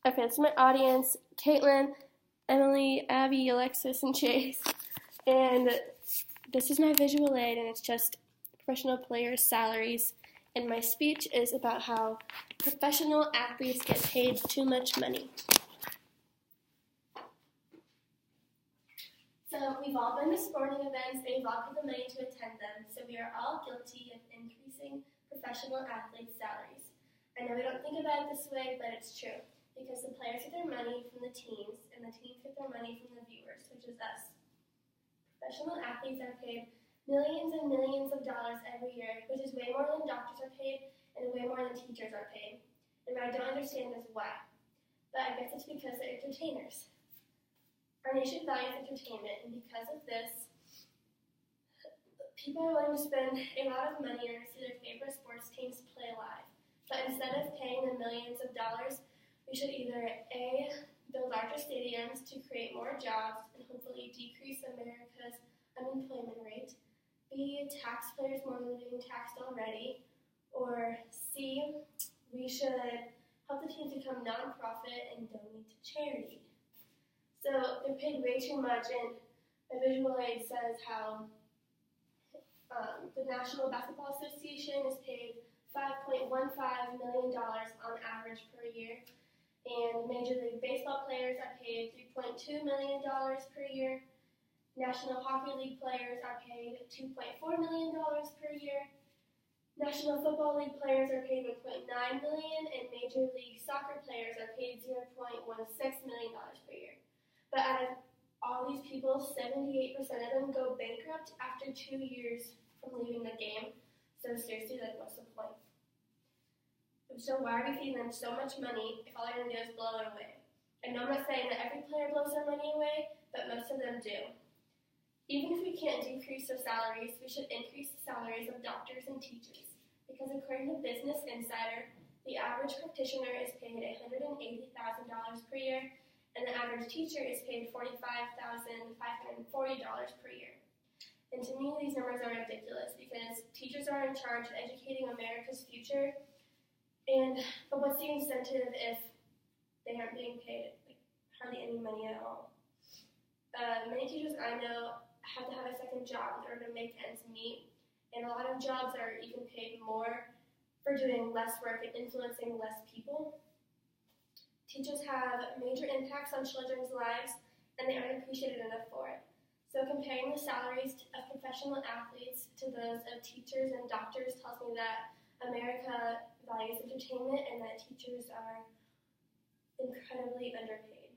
I fancy my audience, Caitlin, Emily, Abby, Alexis, and Chase. And this is my visual aid, and it's just professional players' salaries. And my speech is about how professional athletes get paid too much money. So we've all been to sporting events, and we've all paid the money to attend them, so we are all guilty of increasing professional athletes' salaries. I know we don't think about it this way, but it's true, because the players get their money from the teams, and the teams get their money from the viewers, which is us. Professional athletes are paid millions and millions of dollars every year, which is way more than doctors are paid, and way more than teachers are paid. And what I don't understand is why. But I guess it's because they're entertainers. Our nation values entertainment, and because of this, people are willing to spend a lot of money to see their favorite sports teams play live. But instead of paying them millions of dollars, we should either A, build larger stadiums to create more jobs and hopefully decrease America's unemployment rate, B, tax players more than being taxed already, or C, we should help the teams become non-profit and donate to charity. So they're paid way too much, and my visual aid says how the National Basketball Association is paid $5.15 million on average per year, and Major League Baseball players are paid $3.2 million per year. National Hockey League players are paid $2.4 million per year. National Football League players are paid $1.9 million, and Major League Soccer players are paid $0.16 million per year. But out of all these people, 78% of them go bankrupt after 2 years from leaving the game. So seriously, what's the point? So why are we feeding them so much money if all they're going to do is blow it away? I know I'm not saying that every player blows their money away, but most of them do. Even if we can't decrease their salaries, we should increase the salaries of doctors and teachers. Because according to Business Insider, the average practitioner is paid $180,000 per year, and the average teacher is paid $45,540 per year. And to me, these numbers are ridiculous because teachers are in charge of educating America's future. But what's the incentive if they aren't being paid hardly any money at all? Many teachers I know have to have a second job in order to make ends meet, and a lot of jobs are even paid more for doing less work and influencing less people. Teachers have major impacts on children's lives, and they aren't appreciated enough for it. So comparing the salaries of professional athletes to those of teachers and doctors tells me that America values entertainment and that teachers are incredibly underpaid.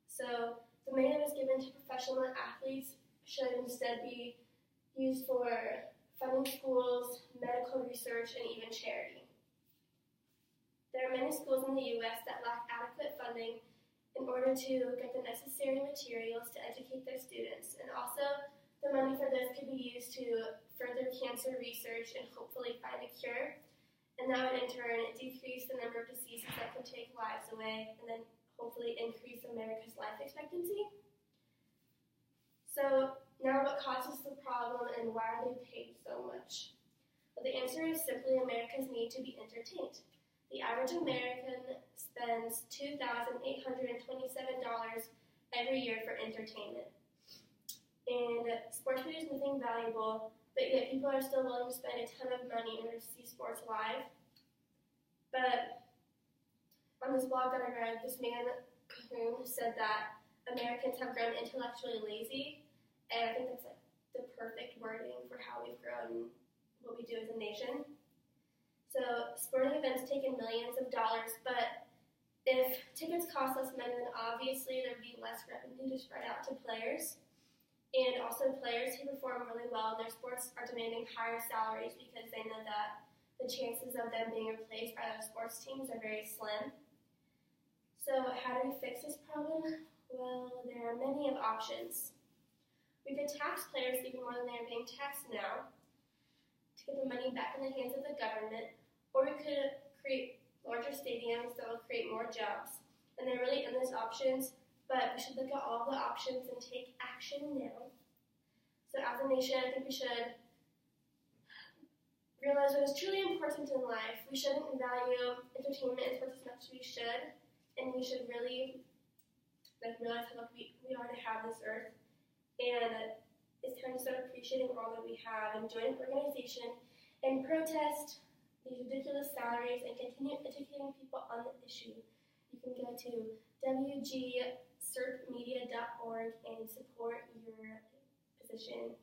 So the money that was given to professional athletes should instead be used for funding schools, medical research, and even charity. There are many schools in the U.S. that lack adequate funding in order to get the necessary materials to educate their students, and also the money for this could be used to further cancer research and hopefully find a cure, and that would in turn decrease the number of diseases that can take lives away, and then hopefully increase America's life expectancy. So now what causes the problem and why are they paid so much? Well, the answer is simply America's need to be entertained. The average American spends $2,827 every year for entertainment. And sports produce nothing valuable, but yet people are still willing to spend a ton of money in order to see sports live. But on this blog that I read, this man, Cahoon, said that Americans have grown intellectually lazy, and I think that's the perfect wording for how we've grown what we do as a nation. So sporting events take in millions of dollars, but if tickets cost less money, then obviously there would be less revenue to spread out to players. And also players who perform really well in their sports are demanding higher salaries because they know that the chances of them being replaced by other sports teams are very slim. So how do we fix this problem? Well, there are many options. We could tax players even more than they are being taxed now to get the money back in the hands of the government, or we could create larger stadiums that will create more jobs. And there are really endless options, but we should look at all the options and take action now. So as a nation, I think we should realize what is truly important in life. We shouldn't value entertainment and sports as much as we should. and we should really realize how lucky we are to have this earth. And it's time to start appreciating all that we have and join an organization and protest these ridiculous salaries and continue educating people on the issue. You can go to wgserpmedia.org and support your position.